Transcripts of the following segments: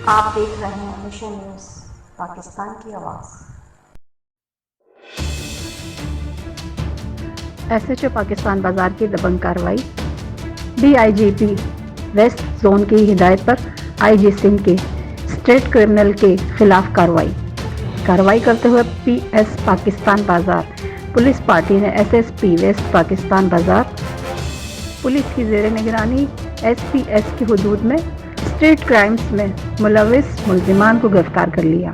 آپ دیکھ رہے ہیں مشن نیوز پاکستان کی آواز۔ ایس ایچ او پاکستان بازار کی دبنگ کارروائی۔ D I G P west zone کی ہدایت پر آئی جی سندھ کے اسٹیٹ کرمنل کے خلاف کارروائی کرتے ہوئے پی S Pakistan Bazaar police party نے S S P west Pakistan Bazaar police کی زیر نگرانی ایس پی ایس کی حدود میں اسٹریٹ کرائمز میں ملوث ملزمان کو گرفتار کر لیا۔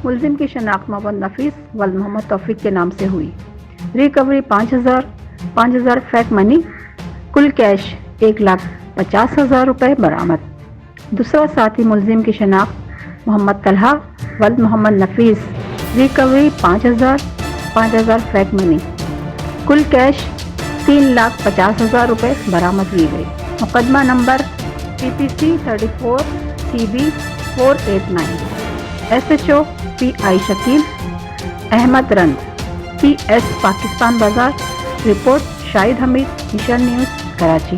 ملزم کی شناخت محمد نفیس ولد محمد توفیق کے نام سے ہوئی۔ ریکوری 5,000 فیک منی، کل کیش 1,50,000 روپے برآمد۔ دوسرا ساتھی ملزم کی شناخت محمد طلحہ ولد محمد نفیس، ریکوری 5,000 فیک منی، کل کیش 3,50,000 روپے برآمد کی گئی۔ مقدمہ number PPC 34 CB 489۔ S H O P I Shakeel Ahmed Rind, P S Pakistan Bazaar. Report Shahid Hameed, mission news, Karachi.